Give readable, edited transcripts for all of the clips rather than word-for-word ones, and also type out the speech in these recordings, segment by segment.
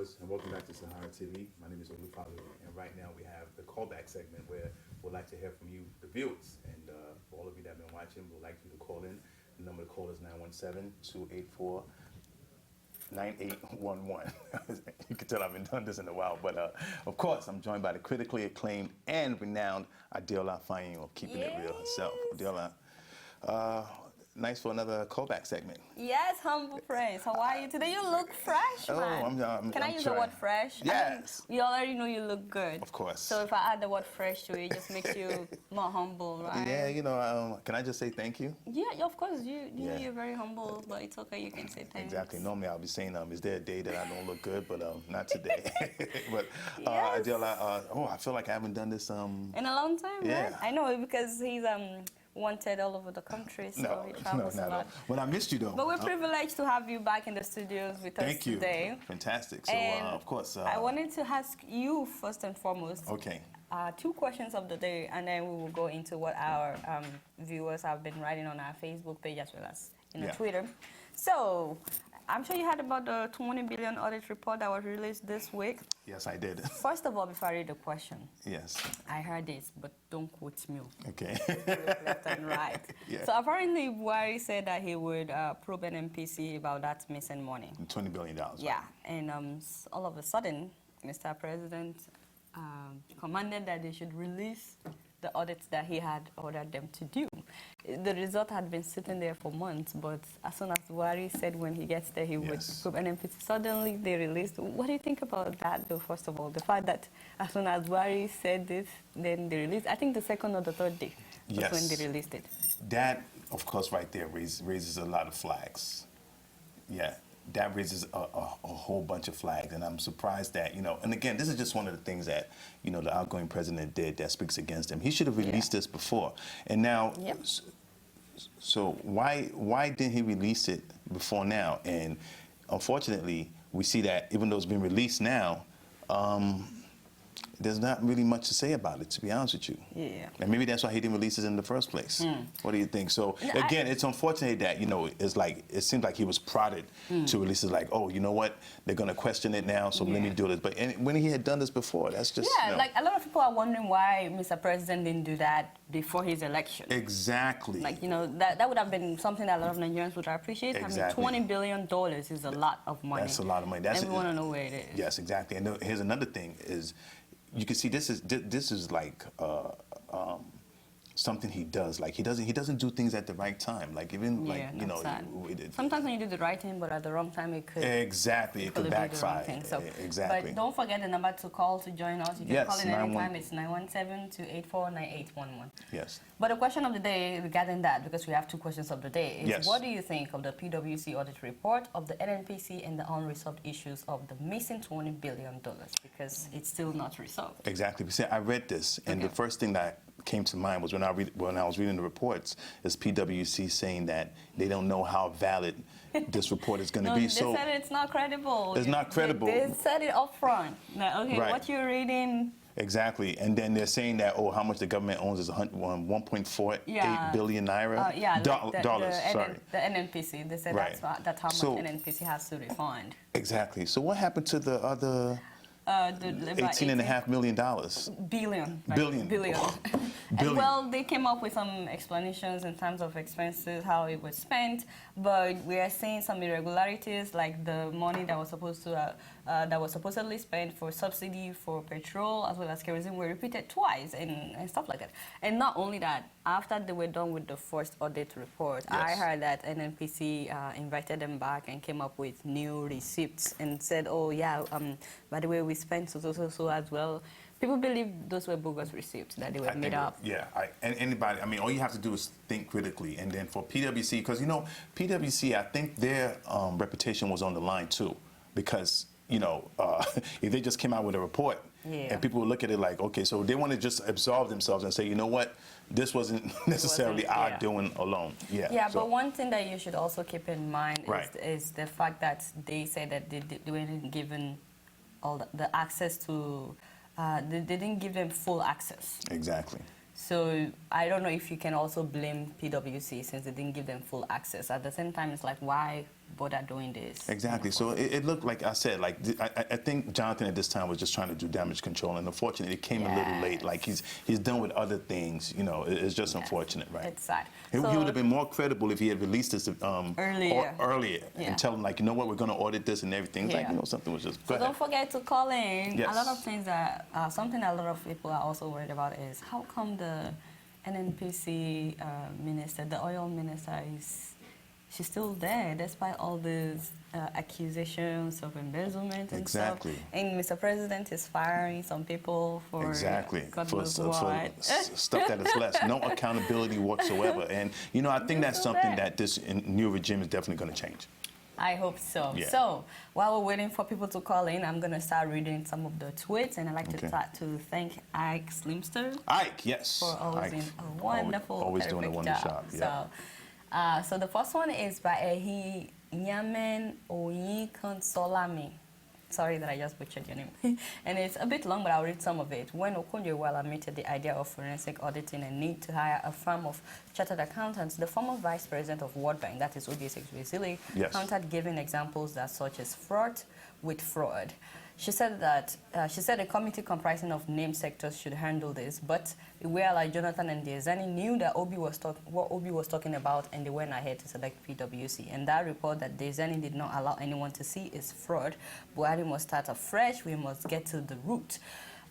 viewers, and welcome back to SaharaTV. My name is Olu Faloye, and right now we have the callback segment where we'd like to hear from you, the viewers. And for all of you that have been watching, we'd like you to call in. The number to call is 917-284-9811. You can tell I haven't done this in a while, but of course, I'm joined by the critically acclaimed and renowned Adeola Fayehun of Keeping It Real herself. Adeola, nice for another callback segment. Yes, humble praise. How are you today? You look fresh, man. Can I use the word fresh? Yes. I mean, we already know you look good. Of course. So if I add the word fresh to it, it just makes you more humble, right? Yeah, you know, can I just say thank you? Yeah, of course. You're very humble, but it's okay. You can say thanks. Exactly. Normally I'll be saying, is there a day that I don't look good? But not today. But Yes. Adeola, I feel like I haven't done this. In a long time, yeah. right? I know, because he's wanted all over the country, so he travels a lot. Well, I missed you though. But we're privileged to have you back in the studios with us Thank you. today. Fantastic. So, of course. I wanted to ask you first and foremost. Okay. 2 questions of the day, and then we will go into what our viewers have been writing on our Facebook page as well as Twitter. So, I'm sure you heard about the 20 billion audit report that was released this week. Yes, I did. First of all, before I read the question, yes, I heard this, but don't quote me. Okay. Left and right. Yeah. So apparently, Buhari said that he would probe NNPC about that missing money. $20 billion. Yeah, and all of a sudden, Mr. President commanded that they should release the audits that he had ordered them to do. The result had been sitting there for months, but as soon as Buhari said when he gets there he would probe NNPC, suddenly they released. What do you think about that, though, first of all? The fact that as soon as Buhari said this, then they released, I think the second or the third day was when they released it. That, of course, right there raises a lot of flags. Yeah. That raises a whole bunch of flags, and I'm surprised that, and again, this is just one of the things that, the outgoing president did that speaks against him. He should have released this before. And now, so why didn't he release it before now? And unfortunately, we see that even though it's been released now, there's not really much to say about it, to be honest with you. Yeah. And maybe that's why he didn't release it in the first place. What do you think? So, again, it's unfortunate that, it seems like he was prodded to release it, like, oh, you know what? They're going to question it now, so let me do this. But when he had done this before, that's just... Yeah, like a lot of people are wondering why Mr. President didn't do that before his election. Exactly. Like, that would have been something that a lot of Nigerians would appreciate. Exactly. I mean, $20 billion is a lot of money. That's a lot of money. And we want to know where it is. Yes, exactly. And here's another thing is, you can see this is like something he does. Like he doesn't do things at the right time. Like even sometimes when you do the right thing, but at the wrong time, it could it could backfire. So, exactly. But don't forget the number to call to join us. You can call in anytime. It's 917-284-9811. Yes. But the question of the day regarding that, because we have 2 questions of the day, is what do you think of the PwC audit report of the NNPC and the unresolved issues of the missing $20 billion? Because it's still not resolved. Exactly. See, I read this, and the first thing that came to mind was when I was reading the reports, is PwC saying that they don't know how valid this report is going to be. They said it's not credible. It's not credible. They said it up front. Now, what you're reading... Exactly, and then they're saying that how much the government owns is 1.48 billion naira dollars. Sorry, the NNPC. They said that's how much NNPC has to refund. Exactly. So what happened to the other $18.5 million? Billion. Billion. And, well, they came up with some explanations in terms of expenses, how it was spent, but we are seeing some irregularities, like the money that was supposedly spent for subsidy for petrol as well as kerosene were repeated twice and stuff like that. And not only that, after they were done with the first audit report, I heard that NNPC invited them back and came up with new receipts and said, oh yeah, by the way, we spent so as well. People believe those were bogus receipts, that they were made up. Yeah, and anybody, I mean, all you have to do is think critically. And then for PwC, because, PwC, I think their reputation was on the line, too. Because, if they just came out with a report and people would look at it like, okay, so they want to just absolve themselves and say, you know what, this wasn't necessarily our doing alone. Yeah, but one thing that you should also keep in mind is the fact that they say that they weren't given all the access to... they didn't give them full access. Exactly. So I don't know if you can also blame PwC since they didn't give them full access. At the same time, it's like, why bother doing this. Exactly. So it looked like I said, like I think Jonathan at this time was just trying to do damage control, and unfortunately, it came a little late. Like he's done with other things. You know, it's just unfortunate, right? It's sad. He would have been more credible if he had released this earlier, and tell him, like, you know what, we're going to audit this and everything. Like, you know, something was just. So don't forget to call in. Yes. A lot of things that something a lot of people are also worried about is how come the NNPC minister, the oil minister, she's still there despite all these accusations of embezzlement and stuff. And Mr. President is firing some people for God knows what. Stuff that is less. No accountability whatsoever. And, you know, I think that's something that this new regime is definitely going to change. I hope so. Yeah. So while we're waiting for people to call in, I'm going to start reading some of the tweets, and I'd like to start to thank Ike Slimster. Ike, yes. For always doing a wonderful, always doing a wonderful job. Yeah. So the first one is by Ehi Nyamen Oyi Konsolami. Sorry that I just butchered your name. And it's a bit long, but I'll read some of it. When Okonjo-Iweala admitted the idea of forensic auditing and need to hire a firm of chartered accountants, the former vice president of World Bank, that is Obi Ezekwesili, countered giving examples that such as fraud with fraud. She said that a committee comprising of named sectors should handle this, but Iweala, Jonathan, and Diezani knew that what Obi was talking about, and they went ahead to select PwC. And that report that Diezani did not allow anyone to see is fraud. Buhari must start afresh. We must get to the root.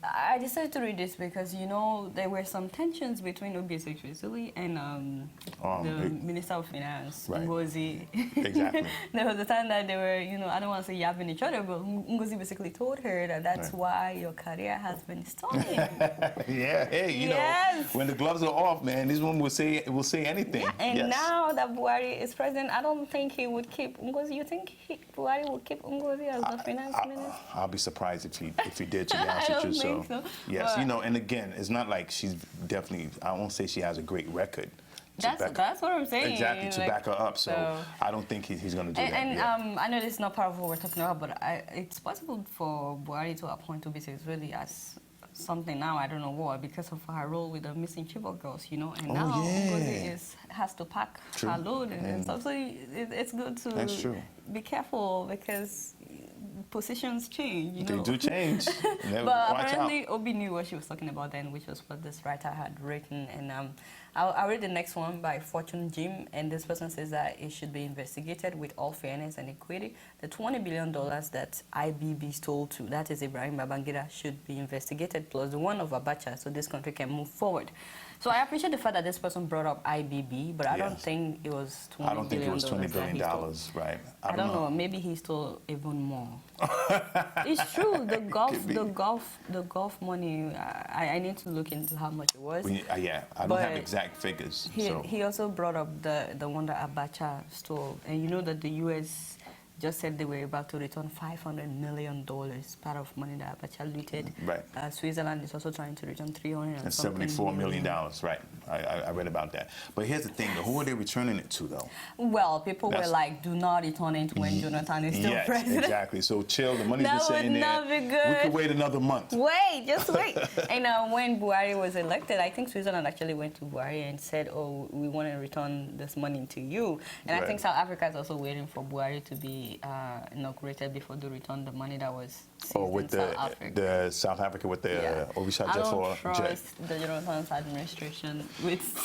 I decided to read this because, you know, there were some tensions between Obi Ezekwesili and the Minister of Finance, Ngozi. Exactly. There was a time that they were, you know, I don't want to say yabbing each other, but Ngozi basically told her that that's why your career has been stalling. Yeah, hey, you know, when the gloves are off, man, this one will say anything. Yeah, and now that Buhari is president, I don't think he would keep Ngozi. You think Buhari would keep Ngozi as the finance minister? I'll be surprised if he did, to be honest with you. So, yes, but, you know, and again, it's not like she's definitely, I won't say she has a great record. That's what I'm saying. Exactly, to back her up. So I don't think he's going to do that. And I know this is not part of what we're talking about, but it's possible for Buhari to appoint Obi Ezekwesili as something now, I don't know what, because of her role with the missing Chibok girls, you know, and now Ngozi has to pack her load and stuff. So it's good to be careful because positions change, you know. They do change. But apparently Obi knew what she was talking about then, which was what this writer had written. And I'll read the next one by Fortune Jim, and this person says that it should be investigated with all fairness and equity. The $20 billion that IBB stole to, that is Ibrahim Babangida, should be investigated, plus the one of Abacha, so this country can move forward. So I appreciate the fact that this person brought up IBB, but I don't think it was $20 billion. I don't think it was $20 billion, right? I don't know. Maybe he stole even more. It's true. The golf money. I need to look into how much it was. I don't have exact figures. He also brought up the one that Abacha stole, and you know that the U.S. just said they were about to return $500 million, part of money that Abacha looted. Right. Switzerland is also trying to return $374 million, right. I read about that. But here's the thing, though. Who are they returning it to, though? Well, people were like, do not return it when Jonathan is still president. Exactly. So chill, the money's been sitting there. That would not be good. We could wait another month. Wait, just wait. And when Buhari was elected, I think Switzerland actually went to Buhari and said, oh, we want to return this money to you. And I think South Africa is also waiting for Buhari to be inaugurated before they return the money that was seized in South Africa. The South Africa with the Ovisha jet for I don't trust the Jonathan's administration.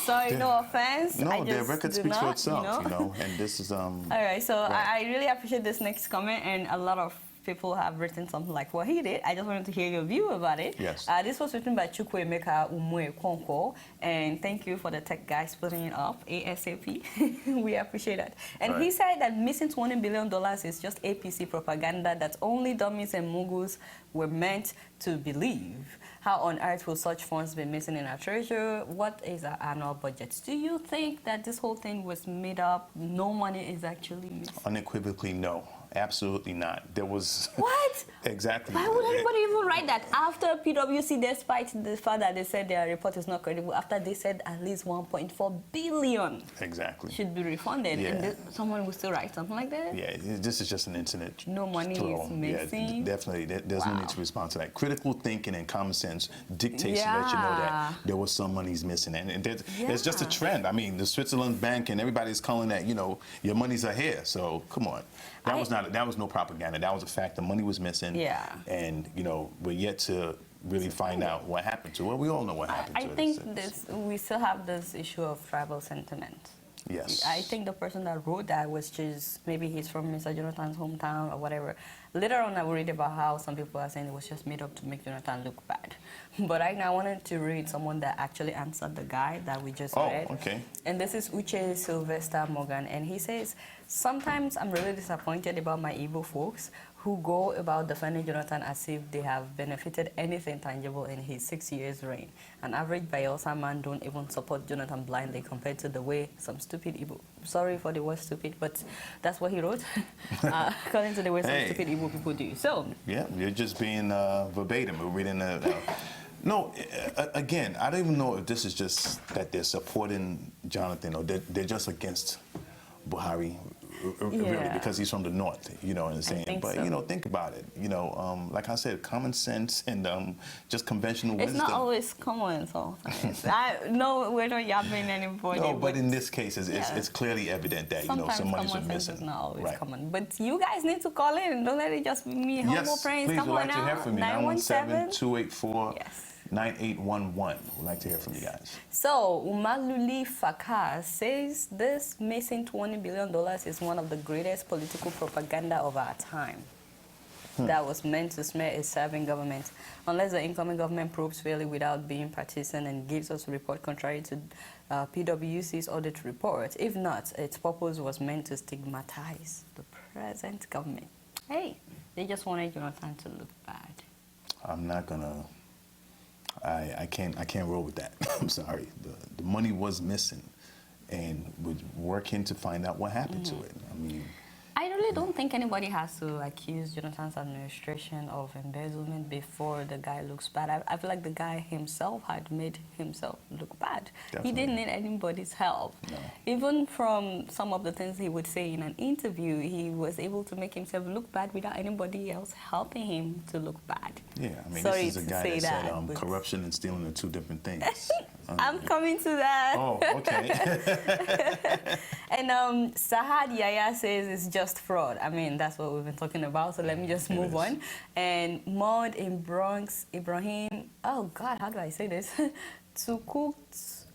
Sorry, no offense. No, their record speaks for itself, you know. And this is All right, so I really appreciate this next comment, and a lot of people have written something like what he did. I just wanted to hear your view about it. Yes. This was written by Chukwuemeka Umwe Konko, and thank you for the tech guys putting it up ASAP. We appreciate that. And he said that missing $20 billion is just APC propaganda that only dummies and muggles were meant to believe. How on earth will such funds be missing in our treasury? What is our annual budget? Do you think that this whole thing was made up? No money is actually missing? Unequivocally, no. absolutely not. There was... What? Exactly. Why would anybody even write that? After PwC, despite the fact that they said their report is not credible, after they said at least 1.4 billion Exactly. should be refunded, Yeah. and someone will still write something like that? Yeah, this is just an incident. No money is missing. Yeah, definitely. There's no Wow. need to respond to that. Critical thinking and common sense dictates to let you know that there was some money's missing. And there's just a trend. I mean, the Switzerland Bank and everybody's calling that, your monies are here. So come on. That was no propaganda. That was a fact. The money was missing. Yeah. And, we're yet to really find out what happened to it. Well, we all know what happened to it. I think we still have this issue of tribal sentiment. Yes. I think the person that wrote that was just, maybe he's from Mr. Jonathan's hometown or whatever. Later on, I will read about how some people are saying it was just made up to make Jonathan look bad. But right now, I wanted to read someone that actually answered the guy that we just read. Oh, okay. And this is Uche Sylvester Morgan. And he says, sometimes I'm really disappointed about my Igbo folks who go about defending Jonathan as if they have benefited anything tangible in his 6 years reign. An average Bayelsa man don't even support Jonathan blindly compared to the way some stupid Igbo, sorry for the word stupid, but that's what he wrote, according to the way some stupid Igbo people do. So yeah, you're just being verbatim. We're reading no, again, I don't even know if this is just that they're supporting Jonathan or they're just against Buhari. Really, because he's from the north, and saying, but so. Think about it, like I said, common sense and just conventional it's wisdom. not always common, so no, we're not yapping anybody. No, but in this case, it's clearly evident that sometimes some monies are common sense missing. is not always right. common. But you guys need to call in. Don't let it just be me. Humble praise. Please, Come we'd on like to hear from you. 917-284. Yes. 9811. We'd like to hear from you guys. So, Umaluli Fakar says this missing $20 billion is one of the greatest political propaganda of our time. That was meant to smear a serving government. Unless the incoming government proves fairly without being partisan and gives us a report contrary to PwC's audit report. If not, its purpose was meant to stigmatize the present government. Hey, they just wanted Jonathan to look bad. I'm not gonna... I can't roll with that. I'm sorry. The money was missing, and we're working to find out what happened to it. I mean, I really don't think anybody has to accuse Jonathan's administration of embezzlement before the guy looks bad. I feel like the guy himself had made himself look bad. Definitely. He didn't need anybody's help. No. Even from some of the things he would say in an interview, he was able to make himself look bad without anybody else helping him to look bad. yeah, I mean, Sorry this is a guy to say that said but corruption and stealing are two different things. I'm coming to that. Oh, okay. And Sahad Yaya says it's just fraud. I mean, that's what we've been talking about, so let me just move on. And Maud in Bronx, Ibrahim, oh God, how do I say this?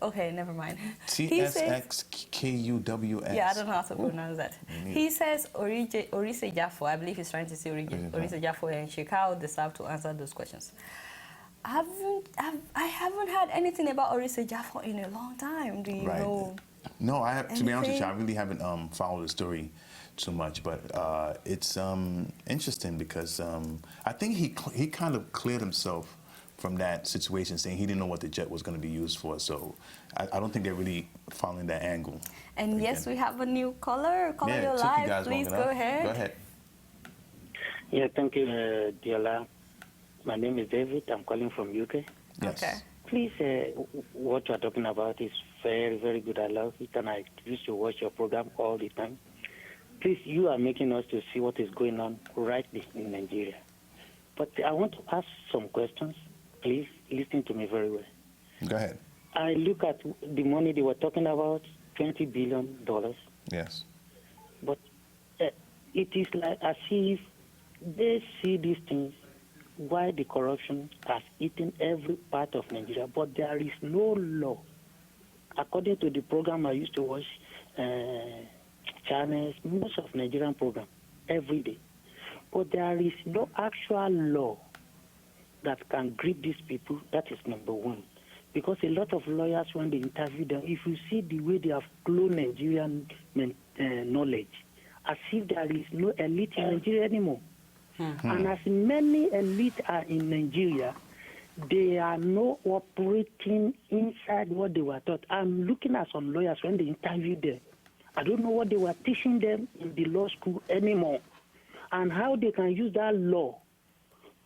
Okay, never mind. TSXKUWS. Yeah, I don't know how to pronounce that. He says Orise Jaffo, I believe he's trying to say Orise Jaffo and Shekau deserve to answer those questions. I haven't heard anything about Orise Jaffo in a long time. Do you know? No, I have, to be honest with you, I anything? really haven't followed the story too much, but it's interesting because I think he kind of cleared himself from that situation, saying he didn't know what the jet was going to be used for. So I don't think they're really following that angle. And yes, we have a new caller. Caller, you're live. Please go ahead. Go ahead. Yeah, thank you, Adeola. My name is David. I'm calling from UK. Yes. Okay. Please, what you're talking about is very, very good. I love it, and I used to watch your program all the time. Please, you are making us to see what is going on right in Nigeria. But I want to ask some questions. Please listen to me very well. Go ahead. I look at the money they were talking about, $20 billion. Yes. But it is like as if they see these things, why the corruption has eaten every part of Nigeria, but there is no law. According to the program I used to watch, channels, most of Nigerian program, every day. But there is no actual law that can grip these people. That is number one. Because a lot of lawyers, when they interview them, if you see the way they have cloned Nigerian knowledge, as if there is no elite in Nigeria anymore. And as many elites are in Nigeria, they are not operating inside what they were taught. I'm looking at some lawyers when they interview them. I don't know what they were teaching them in the law school anymore. and how they can use that law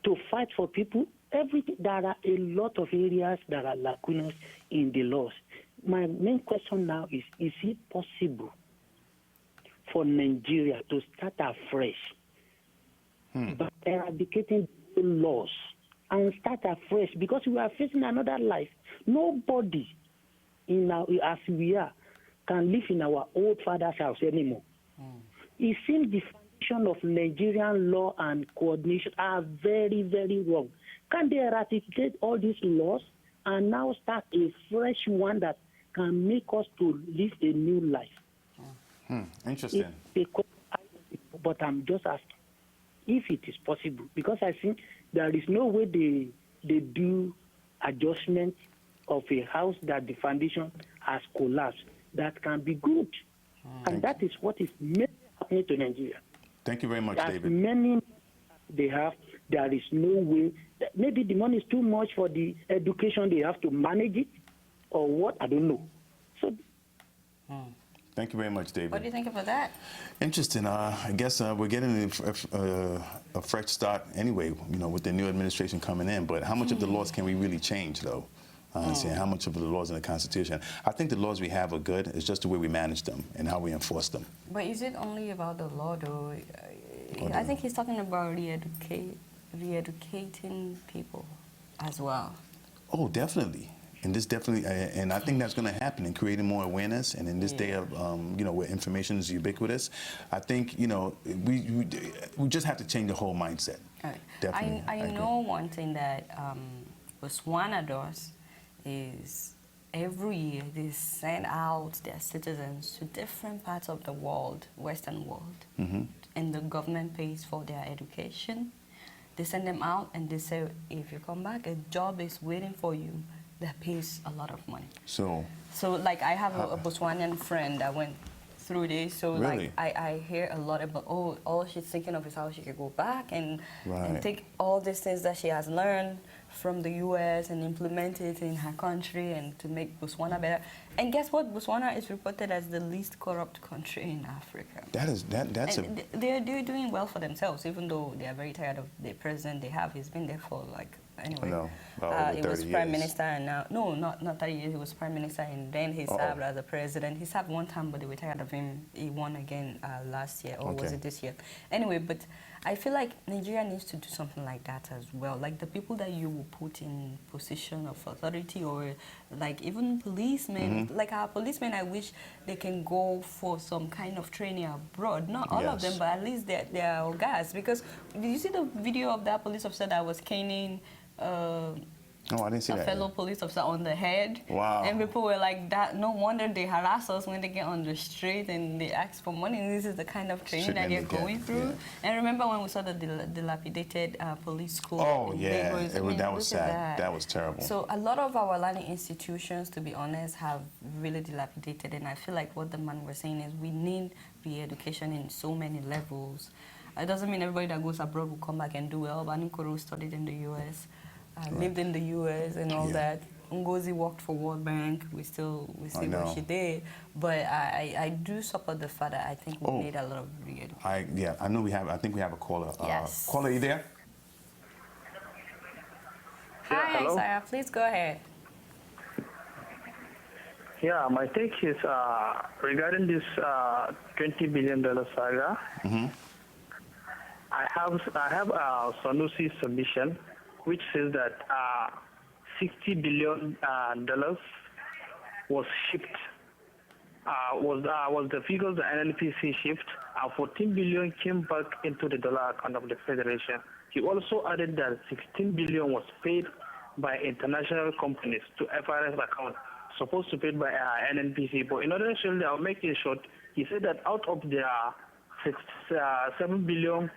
to fight for people. Everything. There are a lot of areas that are lacunas in the laws. My main question now is it possible for Nigeria to start afresh by eradicating the laws and start afresh? Because we are facing another life. Nobody as we are can live in our old father's house anymore. It seems the foundation of Nigerian law and coordination are very, very wrong. Can they eradicate all these laws and now start a fresh one that can make us to live a new life? Interesting. But I'm just asking if it is possible, because I think there is no way they do adjustment of a house that the foundation has collapsed that can be good. And that is what is happening to Nigeria. Thank you very much, As David. many they have, there is no way. Maybe the money is too much for the education, they have to manage it, or what, I don't know. So. Thank you very much, David. What do you think about that? Interesting. I guess we're getting a fresh start anyway, with the new administration coming in. But how much of the laws can we really change, though? How much of the laws in the Constitution? I think the laws we have are good. It's just the way we manage them and how we enforce them. But is it only about the law, though? I think he's talking about re-educating people as well. Oh, definitely. And this definitely, and I think that's going to happen in creating more awareness. And in this day of, where information is ubiquitous, I think, we just have to change the whole mindset. Right. Definitely. I know one thing that Botswana does is every year they send out their citizens to different parts of the world, Western world, and the government pays for their education. They send them out and they say, if you come back, a job is waiting for you that pays a lot of money. So like I have a Botswanian friend that went through this, so really? Like I hear a lot about, all she's thinking of is how she could go back and take all these things that she has learned from the US and implement it in her country and to make Botswana better. And guess what? Botswana is reported as the least corrupt country in Africa. They're doing well for themselves, even though they are very tired of the president they have. He's been there for anyway. No, he was prime minister and now, no, not 30 years, he was prime minister and then he served as a president. He served one time, but they were tired of him. He won again last year, or was it this year? Anyway, but I feel like Nigeria needs to do something like that as well. Like the people that you will put in position of authority, or like even policemen, like our policemen, I wish they can go for some kind of training abroad. Not all of them, but at least they're our guys. Because did you see the video of that police officer that was caning no, I didn't see a fellow police officer on the head? Wow. And people were like, that. No wonder they harass us when they get on the street and they ask for money. And this is the kind of training that they're going through. And remember when we saw the dilapidated police school? Oh, yeah. Lagos? That was sad. That was terrible. So a lot of our learning institutions, to be honest, have really dilapidated. And I feel like what the man was saying is we need re-education in so many levels. It doesn't mean everybody that goes abroad will come back and do well. Bani Koro studied in the U.S., lived in the U.S. and all that. Ngozi worked for World Bank. We see what she did. But I do support the fact that I think we need a lot of re-education. I know I think we have a caller. Yes. Caller, you there? Hi, Isaiah. Please go ahead. Yeah, my take is regarding this $20 billion saga. I have a Sanusi submission which says that $60 billion was shipped. Was the figures the NNPC shipped, and $14 billion came back into the dollar account of the Federation. He also added that $16 billion was paid by international companies to FRS account, supposed to be paid by NNPC. But in order to show that, I'll make it short. He said that out of their $7 billion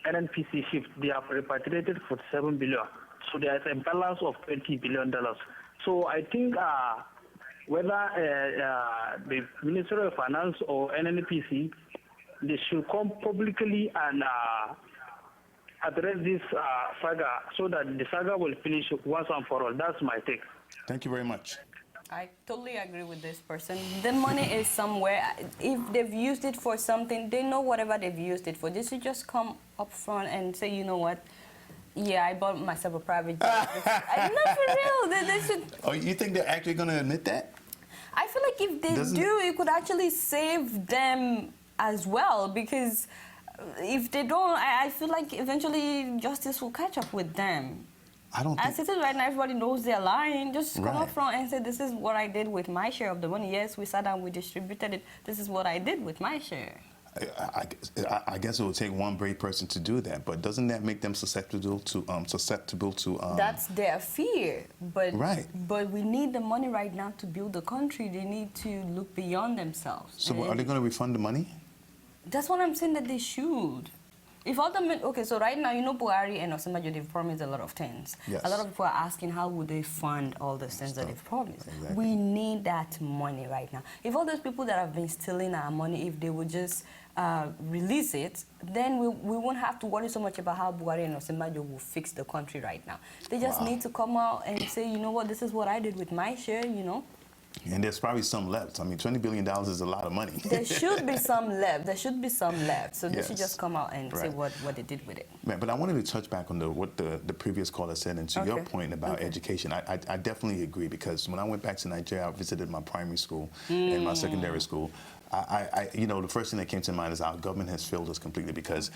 NNPC shift, they have repatriated for $7 billion. So there is a balance of $20 billion. So I think whether the Ministry of Finance or NNPC, they should come publicly and address this saga so that the saga will finish once and for all. That's my take. Thank you very much. I totally agree with this person. The money is somewhere. If they've used it for something, they know whatever they've used it for. They should just come up front and say, you know what? Yeah, I bought myself a private jet. Not for real. They should. Oh, you think they're actually going to admit that? I feel like if they do, it could actually save them as well. Because if they don't, I feel like eventually justice will catch up with them. I don't think... As it is right now, everybody knows they're lying. Just come up front and say, this is what I did with my share of the money. Yes, we sat down, we distributed it. This is what I did with my share. I guess it would take one brave person to do that, but doesn't that make them susceptible to That's their fear, but right. But we need the money right now to build the country. They need to look beyond themselves. So are they going to refund the money? That's what I'm saying, that they should. If all the okay, so right now, you know, Buhari and Osinbajo, they've promised a lot of things. Yes. A lot of people are asking, how would they fund all the things that they've promised? Exactly. We need that money right now. If all those people that have been stealing our money, if they would just release it, then we won't have to worry so much about how Buhari and Osinbajo will fix the country right now. They just need to come out and say, you know what, this is what I did with my share, you know. And there's probably some left. I mean, $20 billion is a lot of money. There should be some left. There should be some left. So they should just come out and say what they did with it. Man, but I wanted to touch back on what the previous caller said, and to your point about education. I definitely agree, because when I went back to Nigeria, I visited my primary school and my secondary school. You know, the first thing that came to mind is our government has failed us completely, because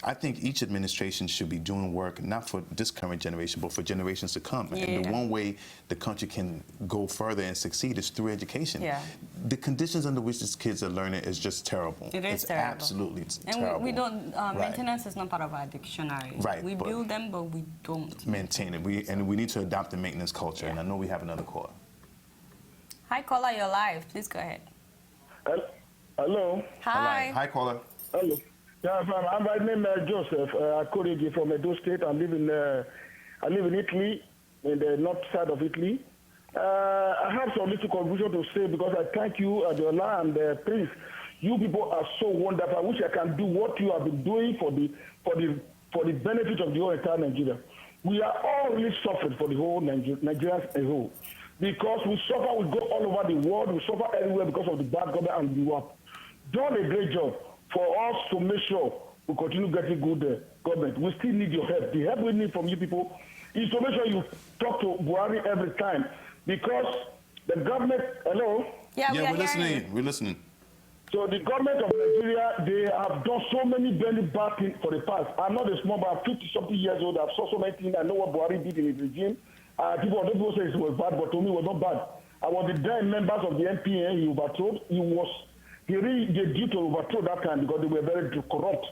I think each administration should be doing work not for this current generation, but for generations to come. Yeah. And the one way the country can go further and succeed is through education. Yeah. The conditions under which these kids are learning is just terrible. It's terrible. Absolutely terrible. And we don't, maintenance is not part of our dictionary. Right. We build them, but we don't maintain it. We need to adopt the maintenance culture. And I know we have another caller. Hi, caller, you're live. Please go ahead. Hello. Hi. Hi, caller. Hello. Yeah, my name is Joseph. Akorigi from Edo State. I live in Italy, in the north side of Italy. I have some little contribution to say, because I thank you, Adeola and Prince. You people are so wonderful. I wish I can do what you have been doing for the benefit of the whole entire Nigeria. We are all really suffering for the whole Nigerians as a whole, because we suffer. We go all over the world. We suffer everywhere because of the bad government, and you have done a great job for us to make sure we continue getting good government. We still need your help. The help we need from you people is to make sure you talk to Buhari every time, because the government... Hello? Yeah, we're listening. We're listening. So the government of Nigeria, they have done so many very bad things for the past. I'm not a small, but I'm 50-something years old. I've saw so many things. I know what Buhari did in his regime. People say it was bad, but to me it was not bad. I was the then members of the MPN he overthrew. He really did to overthrow that time, because they were very corrupt.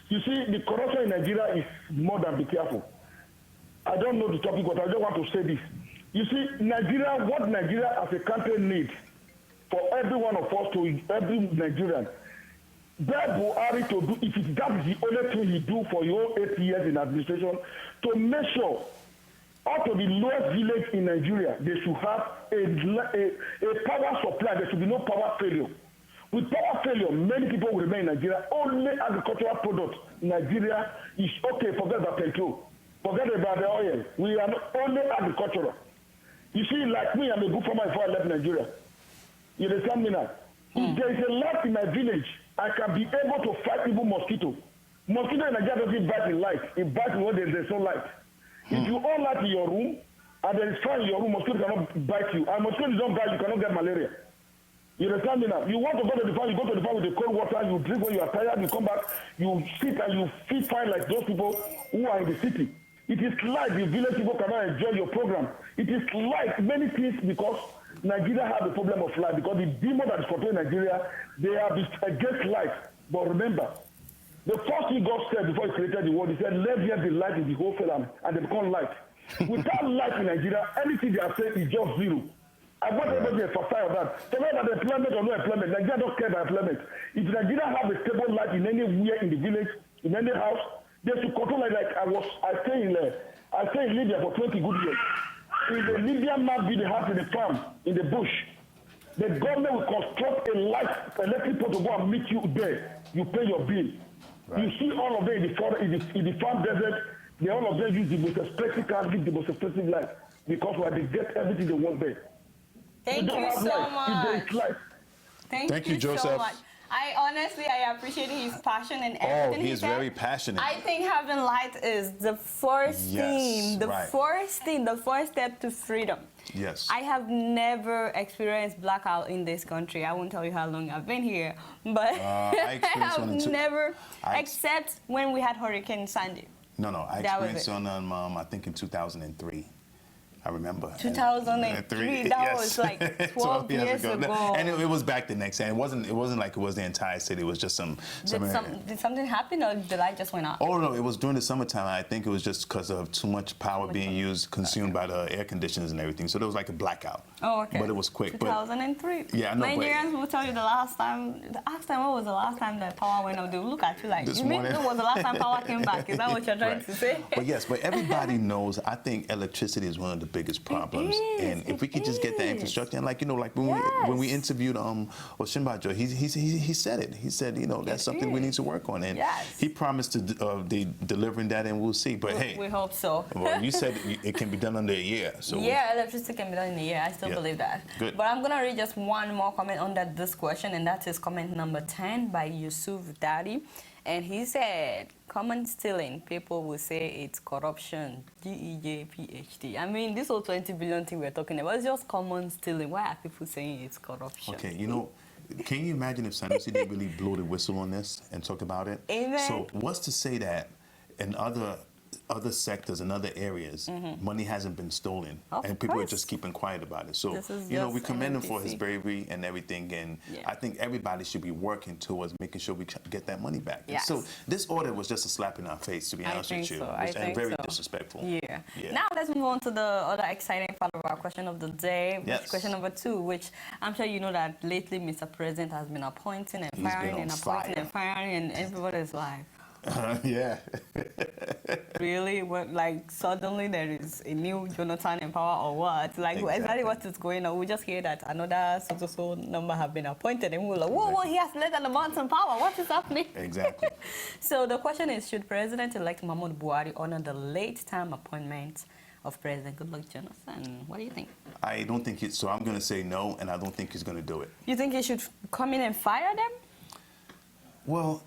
You see, the corruption in Nigeria is more than be careful. I don't know the topic, but I just want to say this. You see, Nigeria, what Nigeria as a country needs for every one of us, to every Nigerian, that Buhari to do, if that is the only thing he do for your 8 years in administration, to make sure out of the lowest village in Nigeria, they should have a power supply. There should be no power failure. With power failure, many people will remain in Nigeria. Only agricultural products in Nigeria is okay. Forget about petrol. Forget about the oil. We are only agricultural. You see, like me, I'm a good farmer before I left Nigeria. You understand me now? If there is a lot in my village, I can be able to fight even mosquito. Mosquito in Nigeria doesn't bite in light. It bites when there's no light. If you all light in your room, and there is fire in your room, mosquito cannot bite you. And mosquito don't bite, you cannot get malaria. You understand me now? You want to go to the farm, you go to the farm with the cold water, you drink when you are tired, you come back, you sit and you feel fine like those people who are in the city. It is like the village people cannot enjoy your program. It is like many things, because Nigeria has a problem of life, because the demon that is controlling Nigeria, they are against life. But remember, the first thing God said before he created the world, he said, let there be light in the whole film, and they become light. Without light in Nigeria, anything they are saying is just zero. I want everybody to emphasize that. So whether the employment or no employment, Nigeria don't care about employment. If Nigeria have a stable light in anywhere in the village, in any house, they should control it. Like I stay in Libya for 20 good years. If the Libyan man build a house in the farm, in the bush, the government will construct a light electric pole to go and meet you there. You pay your bill. Right. You see all of them in the farm desert, they all of them use the most expensive car, give the most expensive light, because they get everything they want there. Thank don't you have so life. There much. is life. Thank you, you so Joseph. much. I appreciate his passion and Oh, everything he is said. very passionate. I think having light is the first Yes, thing, the right. first thing, the first step to freedom. Yes. I have never experienced blackout in this country. I won't tell you how long I've been here, but I experienced one in two. never, except when we had Hurricane Sandy. No, I That was experienced it. on I think in 2003. I remember. 2003. That was like 12 years ago. And it was back the next day. It wasn't like it was the entire city. It was just some. Did something happen or the light just went out? Oh no! It was during the summertime. I think it was just because of too much power being used, consumed by the air conditioners and everything. So there was like a blackout. Oh, okay. But it was quick. 2003. Yeah, I know, but- Nigerians will tell you the last time. What was the last time that power went out? They will look at you like, This you mean morning. when was the last time power came back? Is that what you're trying Right. to say? But yes, but everybody knows. I think electricity is one of the biggest problems, and if we could just get the infrastructure, and like when we interviewed Osinbajo, he said it. He said that's something we need to work on, and he promised to delivering that, and we'll see. But hey, We hope so. well, you said it can be done under a year, so Yeah, electricity can be done in a year. I still believe that. Good. But I'm going to read just one more comment under this question, and that is comment number 10 by Yusuf Daddy. And he said, common stealing, people will say it's corruption, GEJ, PhD. I mean, this whole 20 billion thing we're talking about is just common stealing. Why are people saying it's corruption? Okay, can you imagine if Sanusi didn't really blow the whistle on this and talk about it? Amen. So what's to say that in other sectors and other areas, money hasn't been stolen, Of and people are course. just keeping quiet about it. So This is we just commend him for his NNPC. bravery and everything, and I think everybody should be working towards making sure we get that money back. Yes. So this order was just a slap in our face, to be honest with you, and very disrespectful. Yeah. Yeah. Now let's move on to the other exciting part of our question of the day, which Yes. is question number 2, which I'm sure you know that lately Mr. President has been appointing and He's been firing on and appointing fire. and firing, and everybody's like, Yeah. really? What, like suddenly there is a new Jonathan in power or what? Like exactly what is going on? We just hear that another so number have been appointed, and we're like, whoa, he has less than a month in power. What is happening? Exactly. So the question is, should President-elect Muhammadu Buhari honor the late-term appointment of President Goodluck Jonathan? What do you think? I don't think it's so. I'm going to say no, and I don't think he's going to do it. You think he should come in and fire them? Well,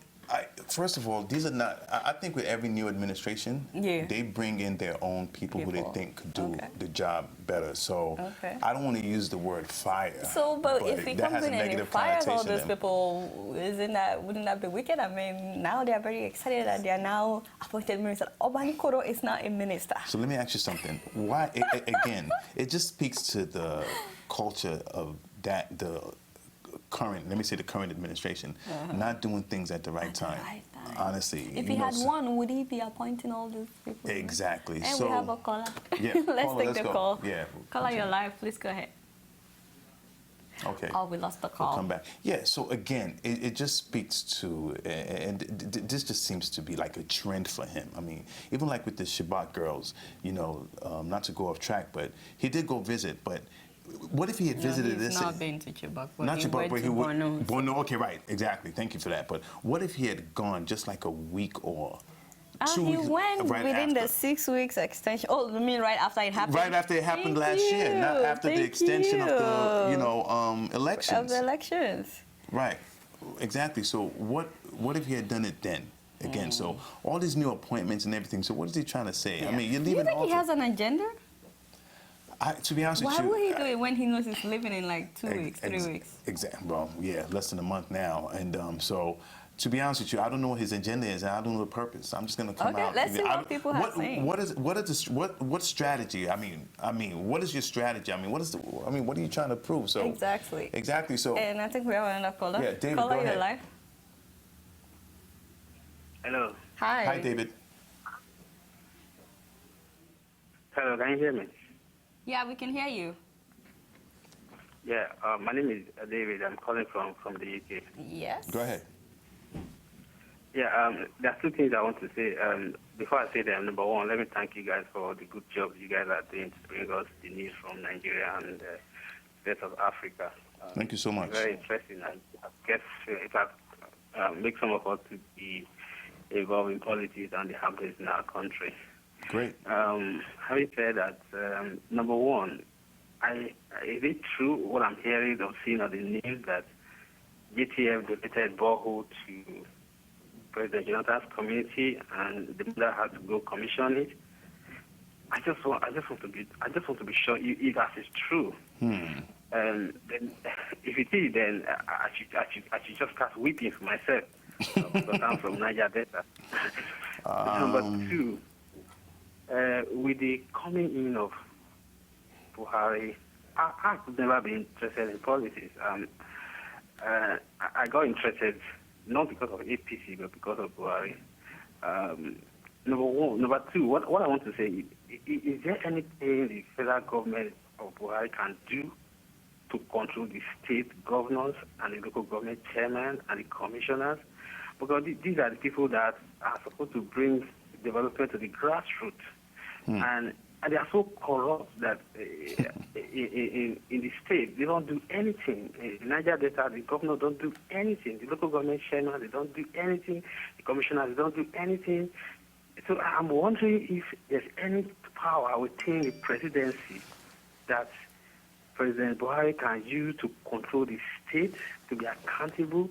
first of all, these are not. I think with every new administration, they bring in their own people who they think could do the job better. So I don't want to use the word fire. So, but if he that comes has a in and he negative fires all connotation those in. people, wouldn't that be wicked? I mean, now they are very excited that they are now appointed minister. Obani Koro is now a minister. So let me ask you something. Why? Again, it just speaks to the culture of the current administration not doing things at the right time. Honestly, if he had one, would he be appointing all these people? Exactly. And so we have a caller. Yeah, let's take the call. Yeah, caller, you're live. Please go ahead. Okay. Oh, we lost the call. We'll come back. Yeah. So again, it just speaks to, and this just seems to be like a trend for him. I mean, even like with the Shabbat girls, not to go off track, but he did go visit, but. What if he had visited this? He's not been to Chibok, but not he Chibok, went but to he would. Borno. Borno, okay, right, exactly. Thank you for that. But what if he had gone just like a week or 2 he weeks? went right within after. the 6 weeks extension. Oh, you mean right after it happened? Right after it happened last year, not after the extension of the elections. Of the elections. Right, exactly. So what if he had done it then? Again, so all these new appointments and everything. So what is he trying to say? Yeah. I mean, you're Do you leaving. think he has an agenda? To be honest with you, Why would he do it when he knows he's leaving in like 2 weeks, 3 weeks? Exactly. Well, yeah, less than a month now, and so. To be honest with you, I don't know what his agenda is, and I don't know the purpose. I'm just going to come out. Okay, let's see what people have saying. What strategy? I mean, what is your strategy? I mean, what are you trying to prove? So exactly. So. And I think we have another caller. Yeah, David, caller, go ahead. you're live. Hello. Hi. Hi, David. Hello, can you hear me? Yeah, we can hear you. Yeah, my name is David. I'm calling from the UK. Yes. Go ahead. Yeah, there are two things I want to say. Before I say them, number one, let me thank you guys for the good job you guys are doing to bring us the news from Nigeria and the rest of Africa. Thank you so much. Very interesting. I guess it has make some of us to be involved in politics and the happenings in our country. Great. Having said that, number one, is it true what I'm hearing or seeing on the news that JTF donated borehole to President Jonathan's community and the mother had to go commission it? I just want to be sure if that is true. Then if it is, then I should just start weeping for myself because I'm from Niger Delta. Number two, with the coming in of Buhari, I've never been interested in politics. I got interested not because of APC but because of Buhari. Number one. Number two, what I want to say is there anything the federal government of Buhari can do to control the state governors and the local government chairmen and the commissioners? Because these are the people that are supposed to bring development to the grassroots. And they are so corrupt that in the state, they don't do anything. In Niger Delta, the governor don't do anything. The local government chairman, they don't do anything. The commissioners, they don't do anything. So I'm wondering if there's any power within the presidency that President Buhari can use to control the state, to be accountable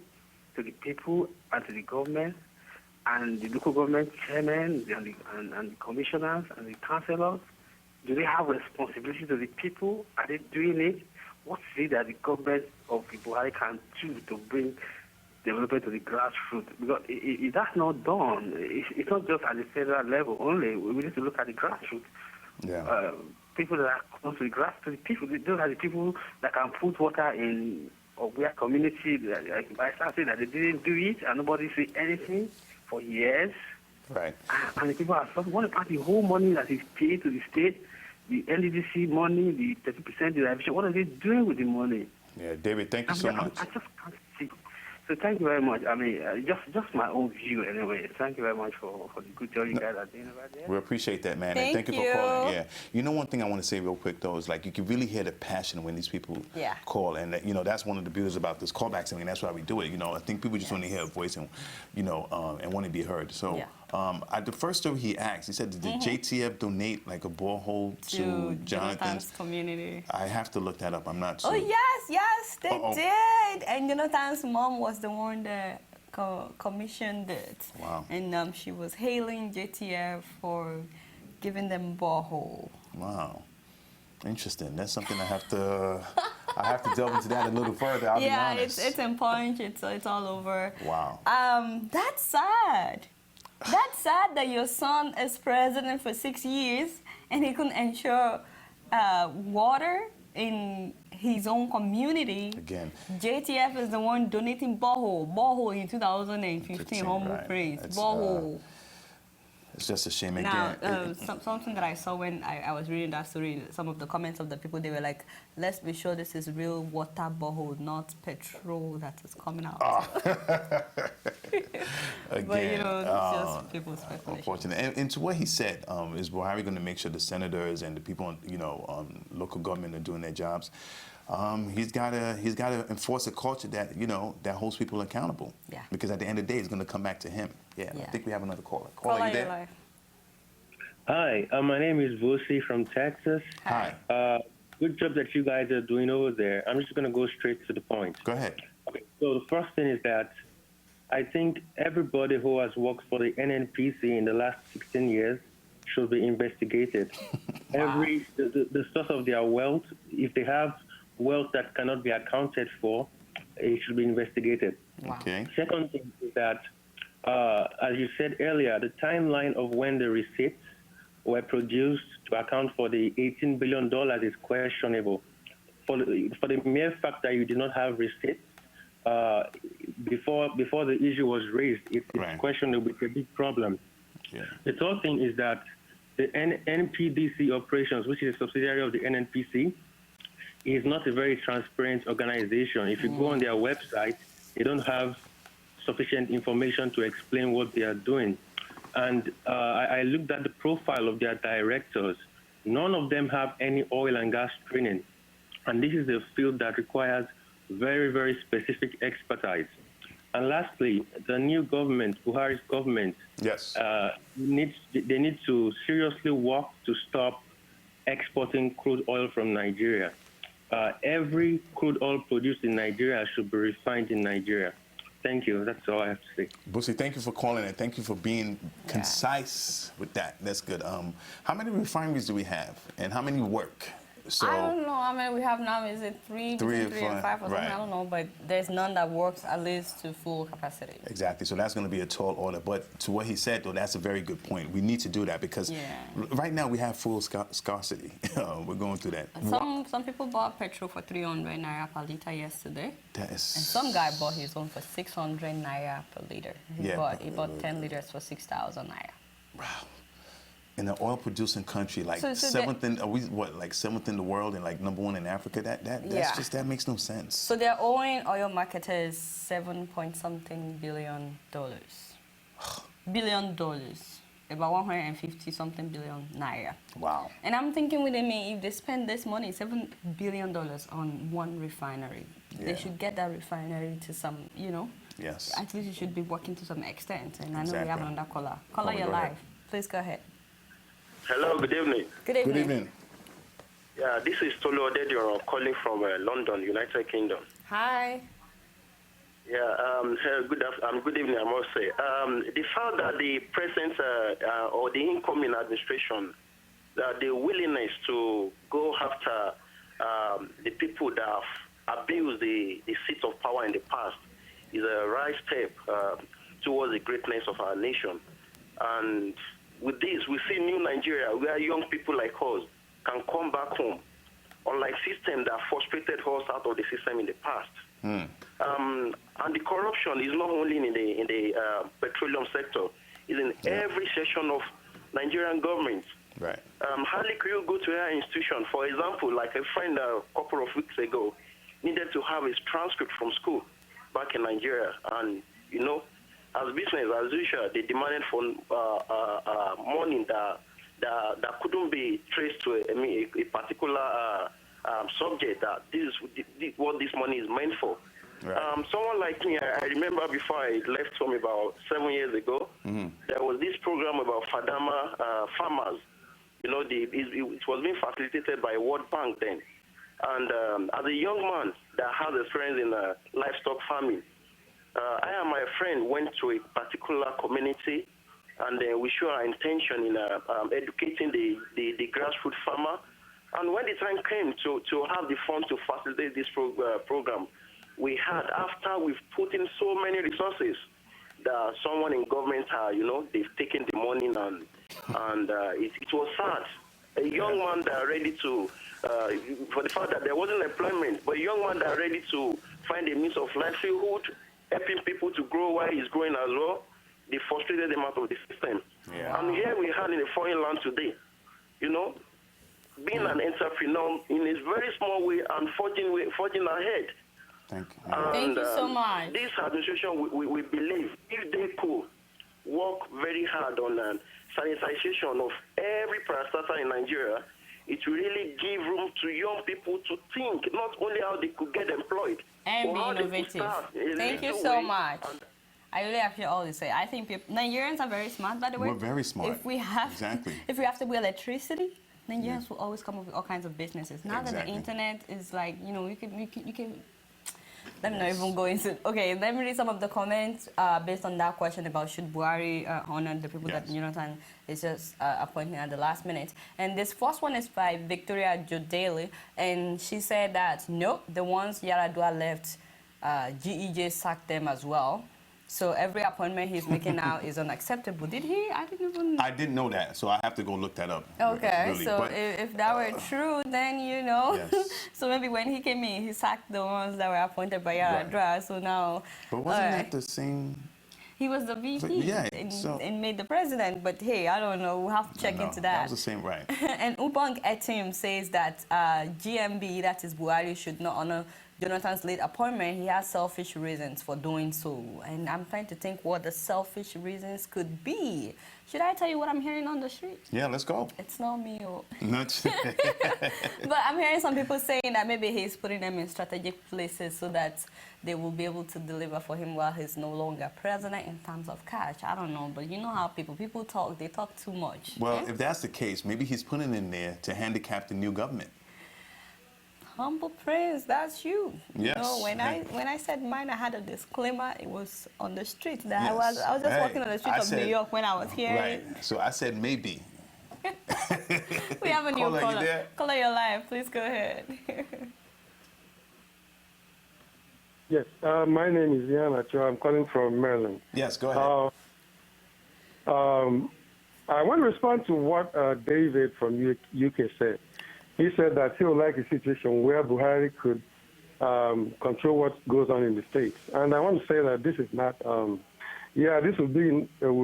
to the people and to the government, and the local government chairmen and the commissioners and the councillors. Do they have responsibility to the people? Are they doing it? What is it that the government of Buhari can do to bring development to the grassroots? Because if that's not done, it's not just at the federal level only. We need to look at the grassroots. Yeah. People that are close to the grassroots, people, those are the people that can put water in where community, like by saying that they didn't do it and nobody say anything for years. Right. And the people are what about the whole money that is paid to the state, the NDDC money, the 30% derivation? What are they doing with the money? Yeah, David, thank you so much. I just can't see. So thank you very much. I mean, just my own view anyway. Thank you very much for the good job you guys are doing over there. We appreciate that, man. Thank and thank you for calling. Yeah. You know, one thing I want to say real quick, though, is like you can really hear the passion when these people call. And, you know, that's one of the beauties about this callbacks. I mean, that's why we do it. You know, I think people just want to hear a voice and, you know, and want to be heard. So the first story he asked, he said, did the JTF donate like a borehole to Jonathan's community? I have to look that up. I'm not sure. Oh, yes, they did. And Jonathan's mom was the one that commissioned it. Wow. And she was hailing JTF for giving them borehole. Wow. Interesting. That's something I have to delve into that a little further. I'll be honest. It's in Punch. It's all over. Wow. That's sad. That's sad that your son is president for 6 years and he couldn't ensure water in his own community. Again. JTF is the one donating borehole in 2015. Humble praise. Borehole. It's just a shame Now, again. something that I saw when I was reading that story, some of the comments of the people, they were like, let's be sure this is real water borehole, not petrol that is coming out. Again, but, you know, it's just people's speculation. Unfortunate. And to what he said, is Buhari going to make sure the senators and the people, you know, local government are doing their jobs? He's got to enforce a culture that, you know, that holds people accountable. Yeah. Because at the end of the day, it's going to come back to him. Yeah. I think we have another caller. Caller, you there? Hi, my name is Vusi from Texas. Hi. Good job that you guys are doing over there. I'm just going to go straight to the point. Go ahead. Okay, so the first thing is that I think everybody who has worked for the NNPC in the last 16 years should be investigated. Wow. The source of their wealth, if they have wealth that cannot be accounted for, it should be investigated. Wow. Okay. Second thing is that, as you said earlier, the timeline of when the receipts were produced to account for the $18 billion is questionable. For the mere fact that you did not have receipts before the issue was raised, it's questionable. It's a big problem. Yeah. The third thing is that the NPDC operations, which is a subsidiary of the NNPC, is not a very transparent organization. If you go on their website, they don't have sufficient information to explain what they are doing. And I looked at the profile of their directors. None of them have any oil and gas training. And this is a field that requires very, very specific expertise. And lastly, the new government, Buhari's government, they need to seriously work to stop exporting crude oil from Nigeria. every crude oil produced in Nigeria should be refined in Nigeria. Thank you. That's all I have to say. Busi, thank you for calling and thank you for being concise with that. That's good. How many refineries do we have and how many work? So I don't know how many we have now. Is it three and 5 or something? Right. I don't know, but there's none that works at least to full capacity. Exactly. So that's going to be a tall order. But to what he said, though, that's a very good point. We need to do that because right now we have full scarcity. We're going through that. Some people bought petrol for 300 naira per liter yesterday. That is... And some guy bought his own for 600 naira per liter. He bought 10 liters for 6,000 naira. Wow. In an oil-producing country, like seventh in the world and like #1 in Africa, that makes no sense. So they're owing oil marketers $7-point-something billion. About 150-something billion naira. Wow. And I'm thinking with me, if they spend this money, $7 billion on one refinery, they should get that refinery to some, Yes. At least it should be working to some extent. And I know we have another caller. Caller, you're live. Please go ahead. Hello, good evening. Good evening. Good evening. Yeah, this is Tolu Odedioro calling from London, United Kingdom. Hi. Yeah, good evening, I must say. The fact that the present or the incoming administration, the willingness to go after the people that have abused the seat of power in the past is a right step towards the greatness of our nation. And with this, we see new Nigeria, where young people like us can come back home, unlike systems that frustrated us out of the system in the past. And the corruption is not only in the petroleum sector, it's in every section of Nigerian government. Right. Hardly could you go to an institution, for example, like a friend a couple of weeks ago needed to have his transcript from school back in Nigeria, and as business as usual, they demanded for money that couldn't be traced to a particular subject. That this is what this money is meant for. Right. Someone like me, I remember before I left home about 7 years ago, there was this program about Fadama farmers. It was being facilitated by World Bank then. And as a young man that has experience in livestock farming, I and my friend went to a particular community, and we show our intention in educating the grassroots farmer. And when the time came to have the fund to facilitate this program, we had, after we've put in so many resources, that someone in government, they've taken the money, and it was sad. A young man that ready to, for the fact that there wasn't employment, but a young man that ready to find a means of livelihood, helping people to grow while he's growing as well, they frustrated them out of the system. Yeah. And here we are in a foreign land today, being an entrepreneur in a very small way and forging ahead. Thank you. Thank you so much. This administration, we believe, if they could work very hard on sanitization of every parastatal in Nigeria, it will really give room to young people to think not only how they could get employed, and be innovative. Thank you so much. I really appreciate all you say. I think Nigerians are very smart, by the way. We're very smart. If we have to build electricity, Nigerians will always come up with all kinds of businesses. Now that the internet is like, you can. Let me not even go into. Okay, let me read some of the comments based on that question about should Buhari honor the people that Jonathan is just appointing at the last minute. And this first one is by Victoria Jodele, and she said that nope, the ones Yaradua left, GEJ sacked them as well. So every appointment he's making now is unacceptable. Did he? I didn't know that, so I have to go look that up. Okay, really. So but, if that were true, then Yes. So maybe when he came in, he sacked the ones that were appointed by Yaradua. Right. So now. But wasn't that the same? He was the VP and made the president. But hey, I don't know. We'll have to check into that. That was the same, right? And Ubang Etim says that GMB, that is Buhari, should not honor Jonathan's late appointment. He has selfish reasons for doing so. And I'm trying to think what the selfish reasons could be. Should I tell you what I'm hearing on the street? Yeah, let's go. It's not me. But I'm hearing some people saying that maybe he's putting them in strategic places so that they will be able to deliver for him while he's no longer president in terms of cash. I don't know, but you know how people talk. They talk too much. Well, if that's the case, maybe he's putting in there to handicap the new government. Humble Prince, that's you. Yes. You know, when I said mine, I had a disclaimer. It was on the street. That I Yes. was just Hey, walking on the street I of said- New York when I was here. Right. So I said maybe. We have a new Caller, you caller. there? Caller, you're live. Please go ahead. Yes, my name is Ian Acho. I'm calling from Maryland. Yes, go ahead. I want to respond to what David from UK said. He said that he would like a situation where Buhari could control what goes on in the states. And I want to say that this is not, this would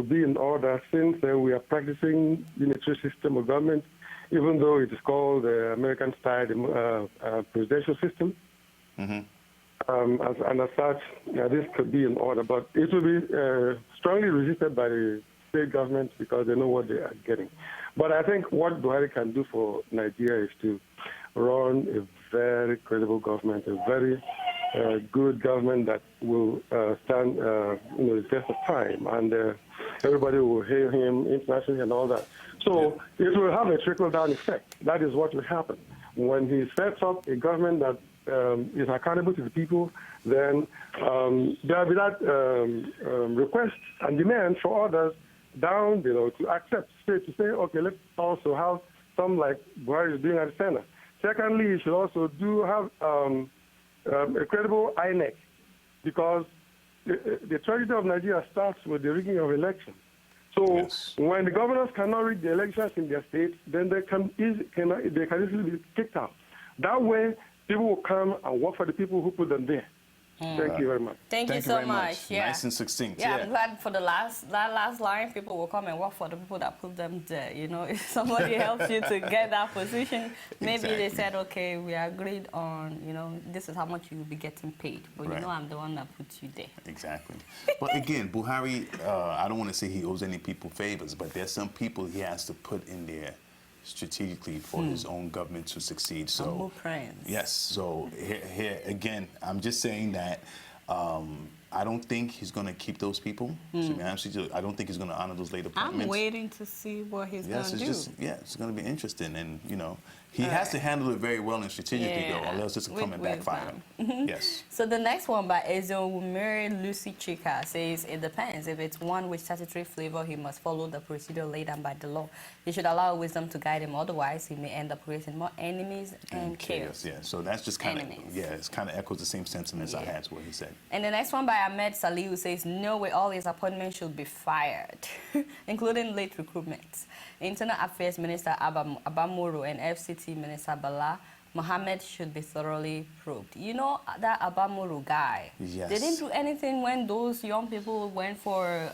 be in order since we are practicing unitary system of government, even though it is called the American-style presidential system. Mm-hmm. And as such, this could be in order, but it will be strongly resisted by the state government because they know what they are getting. But I think what Buhari can do for Nigeria is to run a very credible government, a very good government that will stand the test of time, and everybody will hail him internationally and all that. So it will have a trickle-down effect. That is what will happen. When he sets up a government that is accountable to the people, then there will be that request and demand for others down below to accept, to say, okay, let's also have some like Buhari is doing at the center. Secondly, you should also have a credible INEC, because the tragedy of Nigeria starts with the rigging of elections. So when the governors cannot rig the elections in their states, then they can easily be kicked out. That way, people will come and work for the people who put them there. Thank you very much. Thank you so much. Yeah. Nice and succinct. Yeah, I'm glad for that last line, people will come and work for the people that put them there. You know, if somebody helps you to get that position, maybe they said, okay, we agreed on, this is how much you will be getting paid. But I'm the one that puts you there. Exactly. But again, Buhari, I don't want to say he owes any people favors, but there's some people he has to put in there strategically for his own government to succeed. So, yes. So here again, I'm just saying that I don't think he's going to keep those people. To be honest with you, I don't think he's going to honor those late appointments. I'm waiting to see what he's going to do. It's going to be interesting, and he has to handle it very well and strategically, though, or else it's going to come and backfire. Yes. So the next one by Ezewumiri Lucy Chika says, it depends. If it's one with statutory flavor, he must follow the procedure laid down by the law. He should allow wisdom to guide him. Otherwise, he may end up creating more enemies and chaos. Yeah, so that's just kind of, it's kind of echoes the same sentiments I had to what he said. And the next one by Ahmed Salihu says, no way, all his appointments should be fired, including late recruitments. Internal Affairs Minister Abamuru and FCT Minister Bala Mohammed should be thoroughly probed. You know that Abamuru guy? Yes. They didn't do anything when those young people went for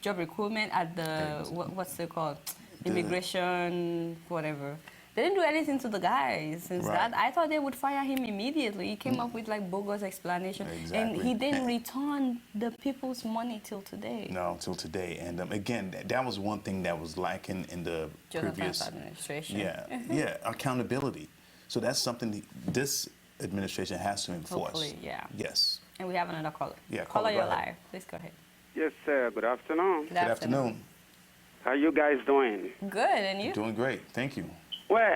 job recruitment at the, what's it called? Immigration, whatever. They didn't do anything to the guy since that. I thought they would fire him immediately. He came up with like bogus explanation. And he didn't return the people's money till today. No, till today. And again, that was one thing that was lacking in the previous administration. Yeah, accountability. So that's something this administration has to enforce. Hopefully, yeah. Yes. And we have another caller. Yeah, caller, you're live. Please go ahead. Yes, sir. Good afternoon. Good afternoon. How you guys doing? Good, and you? Doing great. Thank you. Well,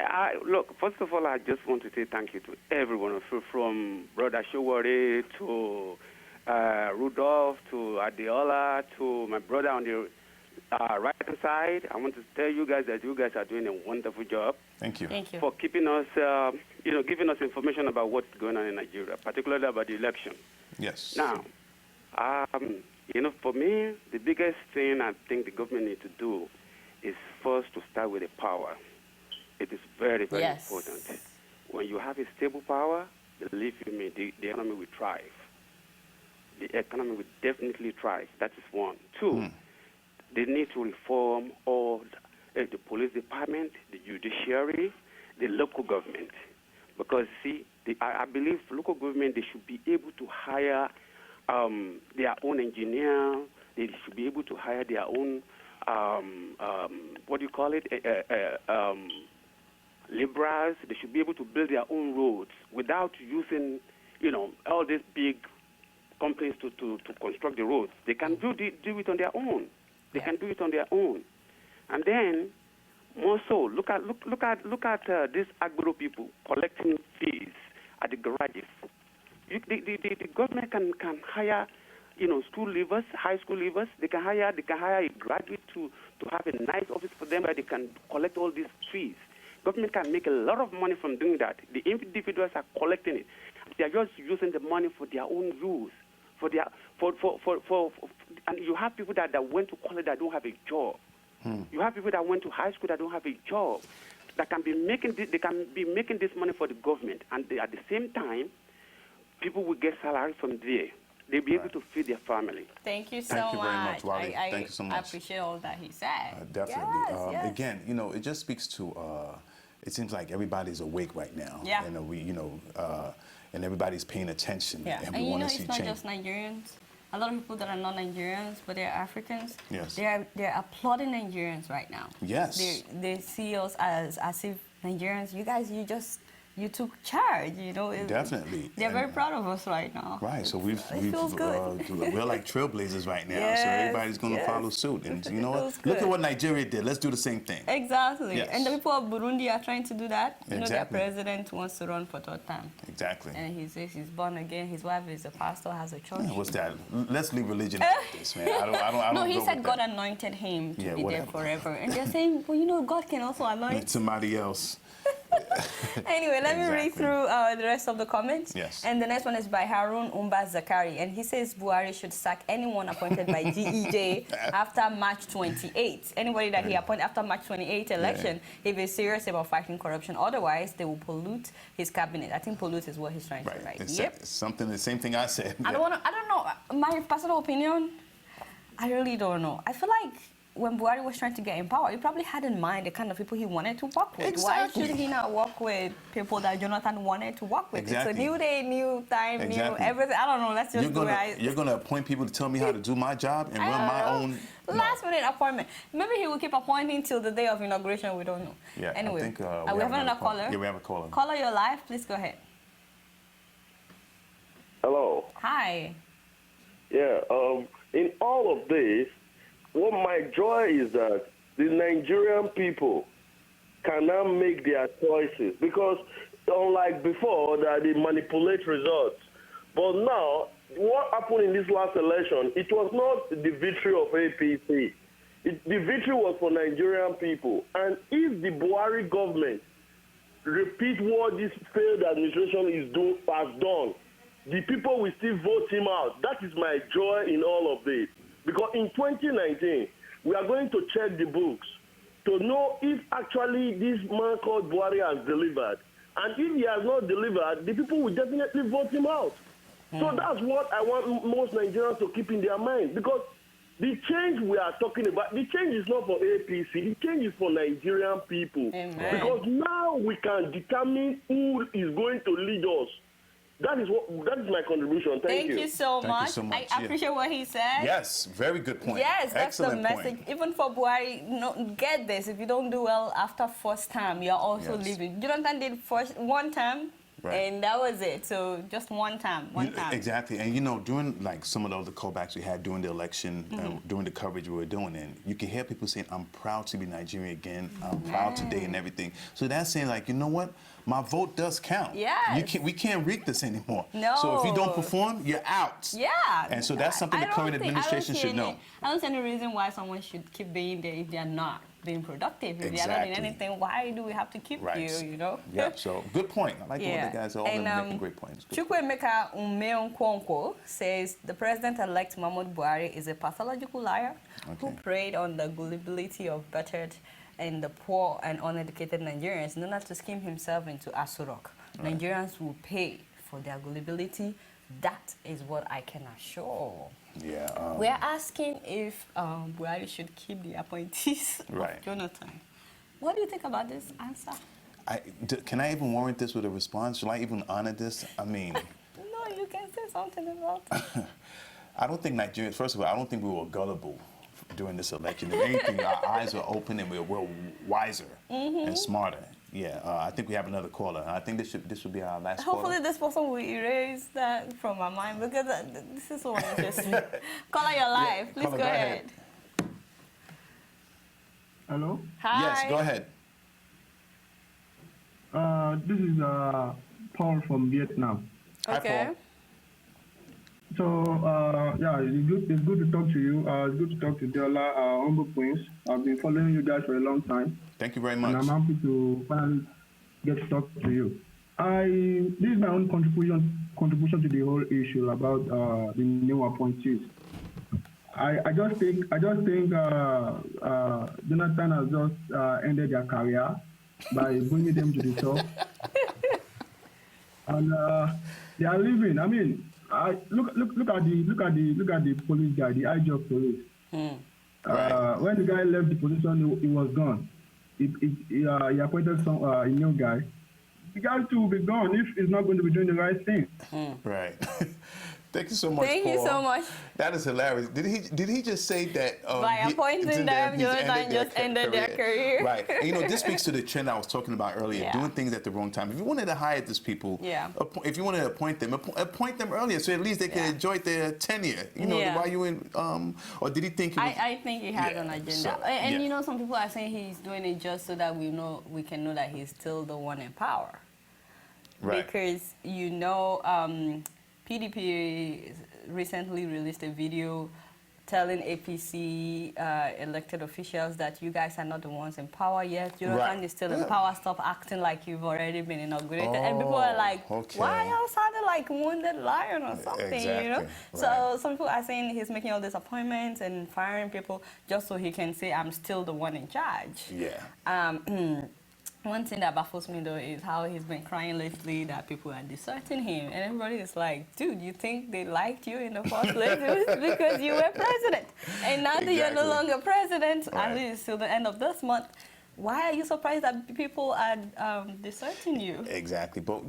look, first of all, I just want to say thank you to everyone, from Brother Showore to Rudolph to Adeola to my brother on the right side. I want to tell you guys that you guys are doing a wonderful job. Thank you. Thank you. For keeping us, giving us information about what's going on in Nigeria, particularly about the election. Yes. Now, for me, the biggest thing I think the government needs to do is first to start with the power. It is very, very important. When you have a stable power, believe me, the economy will thrive. The economy will definitely thrive. That is one. Two, they need to reform all the police department, the judiciary, the local government. Because, see, I believe local government, they should be able to hire their own engineer. They should be able to hire their own, laborers. They should be able to build their own roads without using, all these big companies to construct the roads. They can do it on their own. They can do it on their own. And then, More so, look at these Agbero people collecting fees at the garages. The government can hire, school leavers, high school leavers. They can hire a graduate to have a nice office for them where they can collect all these fees. Government can make a lot of money from doing that. The individuals are collecting it. They are just using the money for their own use. And you have people that went to college that don't have a job. You have people that went to high school that don't have a job, that can be making this money for the government, and at the same time, people will get salary from there. They'll be able to feed their family. Thank you so Thank you very much. much, Wally. Thank you so much. I appreciate all that he said. Definitely. Yes. Again, it just speaks to. It seems like everybody's awake right now. Yeah. And everybody's paying attention. Yeah. And we want to see it's not change. just Nigerians. A lot of people that are not Nigerians, but they're Africans. Yes. They're applauding Nigerians right now. Yes. They see us as if Nigerians, you took charge, Definitely. They're very proud of us right now. Right, so it feels good. we're like trailblazers right now, Yes, so everybody's going to follow suit. And you know what? feels Look at good. what Nigeria did. Let's do the same thing. Exactly. Yes. And the people of Burundi are trying to do that. Their Exactly. president wants to run for third time. Exactly. And he says he's born again. His wife is a pastor, has a church. Yeah, what's that? Let's leave religion out of this, man. I don't No, he go said with God that. anointed him to be whatever. there forever. And they're saying, well, God can also anoint. Somebody else. Anyway, let me read Exactly. through the rest of the comments. Yes. And the next one is by Harun Umba Zakari. And he says Buhari should sack anyone appointed by DEJ after March 28th. Anybody that he appoints after March 28th election, if he's serious about fighting corruption. Otherwise, they will pollute his cabinet. I think pollute is what he's trying to write. It's Yep. the same thing I said. I don't know. My personal opinion, I really don't know. I feel like when Buhari was trying to get in power, he probably had in mind the kind of people he wanted to work with. Exactly. Why should he not work with people that Jonathan wanted to work with? Exactly. It's a new day, new time, Exactly. new everything. I don't know. That's just You're gonna appoint people to tell me how to do my job and run my own. Last minute appointment. Maybe he will keep appointing till the day of inauguration. We don't know. Yeah. Anyway, I think, we have another caller. Yeah, we have a caller. Caller, you're live. Please go ahead. Hello. Hi. Yeah. In all of this, what my joy is that the Nigerian people can now make their choices, because unlike before that they manipulate results. But now, what happened in this last election, it was not the victory of APC. The victory was for Nigerian people. And if the Buhari government repeat what this failed administration has done, the people will still vote him out. That is my joy in all of this. Because in 2019, we are going to check the books to know if actually this man called Buhari has delivered. And if he has not delivered, the people will definitely vote him out. So that's what I want most Nigerians to keep in their mind. Because the change we are talking about, the change is not for APC, the change is for Nigerian people. Amen. Because now we can determine who is going to lead us. That is my contribution. Thank you. Thank you so Thank you much. so much. I appreciate what he said. Yes, very good point. Yes, that's Excellent the message. point. Even for Buhari, get this. If you don't do well after first time, you're also Yes. leaving. Jonathan did one term, Right. and that was it. So just one time. Exactly. And during like some of the other callbacks we had during the election, during the coverage we were doing, and you can hear people saying, I'm proud to be Nigerian again. I'm proud today and everything. So that's saying like, you know what? My vote does count. Yes. We can't rig this anymore. No. So if you don't perform, you're out. Yeah. And so that's something the current administration should know. I don't see any reason why someone should keep being there if they're not being productive. If they're not doing Exactly. anything, why do we have to keep you, Yeah, so good point. I like the way the guys are all making great points. Good Chukwemeka Umeonkwonkwo says the president-elect Muhammadu Buhari is a pathological liar who preyed on the gullibility of battered and the poor and uneducated Nigerians in order to scheme himself into Asurok. Right. Nigerians will pay for their gullibility. That is what I can assure. Yeah. We're asking if Buhari should keep the appointees of Jonathan. What do you think about this answer? Can I even warrant this with a response? Shall I even honor this? I mean... No, you can say something about it. I don't think Nigerians, first of all, I don't think we were gullible during this election. If anything, our eyes were open and we're wiser and smarter. Yeah, I think we have another caller. I think this should be our last caller. Hopefully this person will erase that from my mind, because this is so interesting. Caller, you're live. Please go ahead. Hello? Hi. Yes, go ahead. This is Paul from Vietnam. Okay. Hi, Paul. So, yeah, it's good to talk to you. It's good to talk to Adeola, Humble Queens. I've been following you guys for a long time. Thank you very And I'm much. happy to finally get to talk to you. This is my own contribution to the whole issue about the new appointees. I just think Jonathan has just ended their career by bringing them to the top, and they are leaving. I mean, look at the police guy, the IG of police. When the guy left the position, he was gone. He appointed a new guy. The guy too will be gone if he's not going to be doing the right thing. Right. Thank you so much, Thank Paul. you so much. That is hilarious. Did he just say that by appointing them, Jonathan just ended their career? Right. And, this speaks to the trend I was talking about earlier, doing things at the wrong time. If you wanted to hire these people, if you wanted to appoint them earlier, so at least they can enjoy their tenure. While you in, or did he think? I think he has an agenda. So, and some people are saying he's doing it just so that we can know that he's still the one in power. Right. Because PDP recently released a video telling APC elected officials that you guys are not the ones in power yet. Jonathan is still in power. Stop acting like you've already been inaugurated. And people are like, why are you sounding like wounded lion or something, Exactly. So some people are saying he's making all these appointments and firing people just so he can say, I'm still the one in charge. Yeah. One thing that baffles me, though, is how he's been crying lately that people are deserting him. And everybody is like, dude, you think they liked you in the first place? It was because you were president. And now that you're no longer president, at least till the end of this month, why are you surprised that people are deserting you? Exactly. But,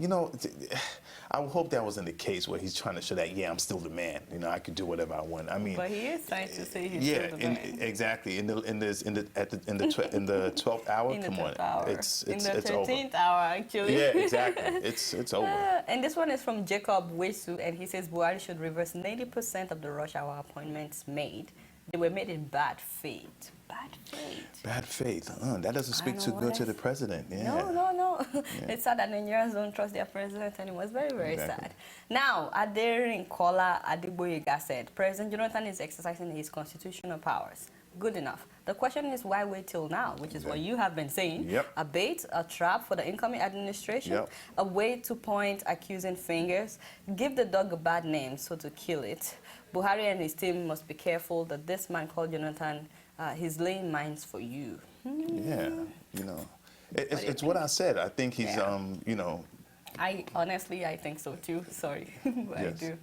I would hope that wasn't the case where he's trying to show that, I'm still the man. I can do whatever I want. I mean, but he is trying to say he's still the man. Exactly. In the 12th hour, come on. It's in the it's 13th over. hour, actually. Yeah, exactly. It's over. And this one is from Jacob Wesu, and he says Buhari should reverse 90% of the rush hour appointments made. They were made in bad faith. Bad faith. Bad faith. That doesn't speak too good to the president. Yeah. No. It's sad that Nigerians don't trust their president anymore. It's very, very sad. Now, Adering Kola Adegboyega said, President Jonathan is exercising his constitutional powers. Good enough. The question is, why wait till now? Which is what you have been saying. A bait, a trap for the incoming administration, a way to point accusing fingers, give the dog a bad name, so to kill it. Buhari and his team must be careful that this man called Jonathan, he's laying mines for you. Yeah, it's what I said. I think he's, I honestly think so too. Sorry, but I do.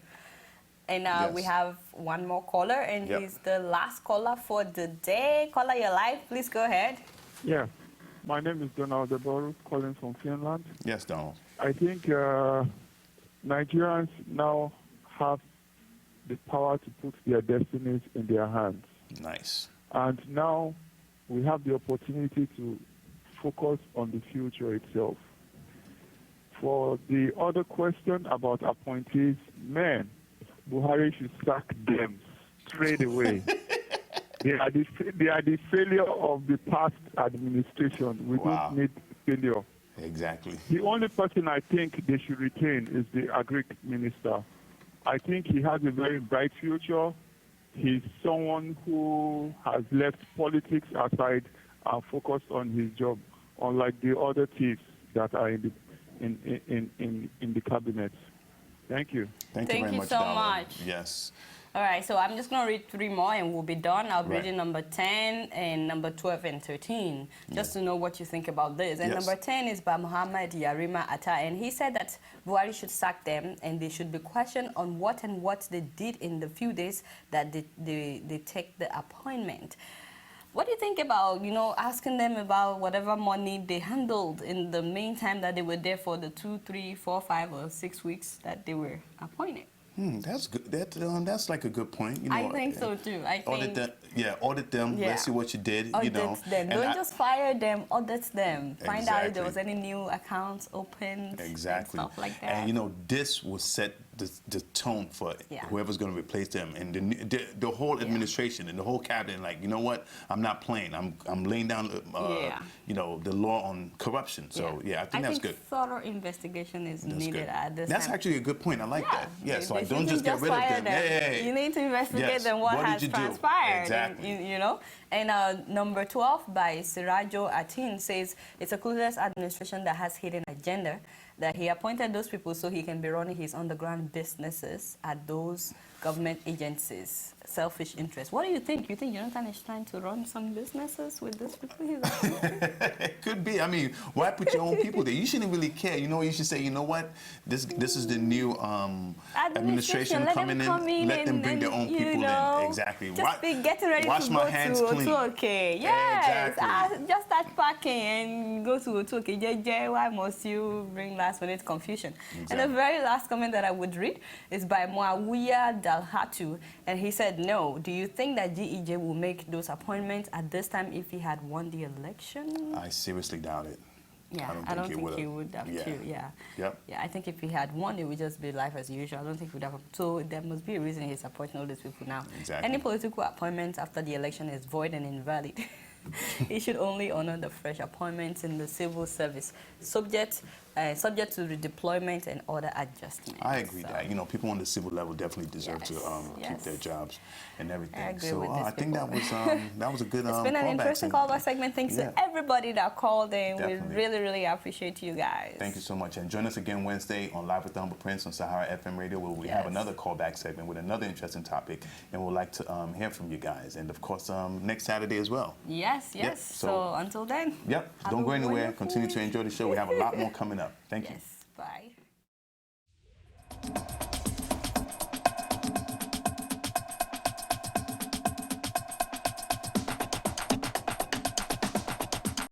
And we Yes. have one more caller, and he's the last caller for the day. Caller, you're live. Please go ahead. Yeah, my name is Donald Deboru, calling from Finland. Yes, Donald. I think Nigerians now have the power to put their destinies in their hands. Nice. And now we have the opportunity to focus on the future itself. For the other question about appointees, Buhari should sack them straight away. They are the failure of the past administration. We don't need failure. Exactly. The only person I think they should retain is the Agric Minister. I think he has a very bright future. He's someone who has left politics aside and focused on his job, unlike the other chiefs that are in the cabinet. Thank you. Thank you very much, so Donald. much. Yes. All right, so I'm just going to read 3 more and we'll be done. I'll be Right. reading number 10 and number 12 and 13, just to know what you think about this. And number 10 is by Muhammad Yarima Atta, and he said that Buhari should sack them and they should be questioned on what they did in the few days that they take the appointment. What do you think about, asking them about whatever money they handled in the meantime that they were there for the 2, 3, 4, 5, or 6 weeks that they were appointed? That's good. That's like a good point. I think so too. Audit them. Yeah. Let's see what you did. Audit them. Don't just fire them. Audit them. Find out if there Exactly. was any new accounts opened. Exactly. And stuff like that. And this will set the tone for whoever's going to replace them, and the whole administration and the whole cabinet. Like, you know what? I'm not playing. I'm laying down, you know, the law on corruption. So I think that's good. Thorough investigation is needed at this That's time. actually a good point. I like that. Yeah. So I don't just get rid of them. You need to investigate them. What has transpired? Exactly. You know. And number 12 by Sirajo Atin says it's a clueless administration that has hidden agenda, that he appointed those people so he can be running his underground businesses at those government agencies. Selfish interest. What do you think? You think Jonathan is trying to run some businesses with these people he's It could be. I mean, why put your own people there? You shouldn't really care. You know, you should say, you know what? This is the new administration coming in. Let them bring their own people in. Exactly. Just be getting ready to go to Otuoke. Yes. Exactly. Just start packing and go to Otuoke. Why must you bring last-minute confusion? Exactly. And the very last comment that I would read is by Muawiya Dalhatu, and he said, no, do you think that GEJ will make those appointments at this time if he had won the election? I seriously doubt it. Yeah, I don't think he would have too. Yeah. Yep. Yeah, I think if he had won, it would just be life as usual. I don't think he would have. So there must be a reason he's appointing all these people now. Exactly. Any political appointment after the election is void and invalid. He should only honor the fresh appointments in the civil service, subject to redeployment and other adjustments. I agree that, you know, people on the civil level definitely deserve to keep their jobs and everything. I agree so with I think that was a good It's been an interesting callback segment. Thanks to everybody that called in. Definitely. We really, really appreciate you guys. Thank you so much. And join us again Wednesday on Live with the Humble Prince on Sahara FM Radio, where we have another callback segment with another interesting topic, and we'd like to hear from you guys. And of course, next Saturday as well. Yes. Yep. So until then. Yep. Don't go anywhere. Continue to enjoy the show. We have a lot more coming up. Thank you. Bye.